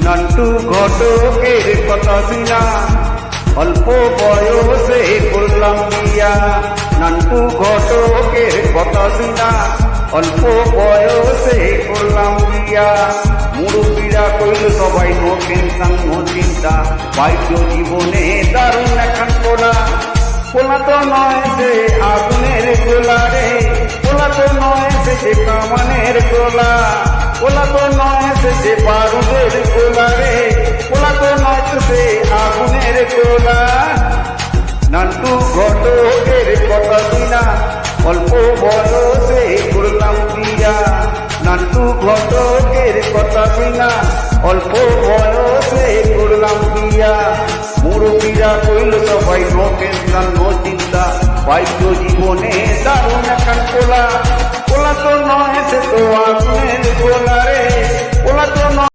নান্টু ঘটকের কথা শুনা অল্প বয়সে করলাম বিয়া। নান্টু ঘটকের কথা শুনা অল্প বয়সে করলাম বিয়া। মুরব্বীরা কইল সবাই নো টেনশন নো চিন্তা, বাইক জীবনে দারুণ এখন কোলা। কোলা তো নয় সে আগুনের গোলা রে, কোলা তো নয় সে কামানের গোলা, কোলা তো নয় সে বারুদের গোলা রে, কোলা তো নয় সে আগুনের গোলা। নান্টু ঘটকের কথা শুনা অল্প বয়সে করলাম বিয়া। নান্টু ঘটকের কথা শুনা অল্প বয়সে করলাম বিয়া। মুরব্বীরা কইল সবাই নো টেনশন নো চিন্তা, বাইক জীবনে দারুণ এখন কোলা। কোলা তো নয় সে তো আগুনের গোলা রে, কোলা তো নয়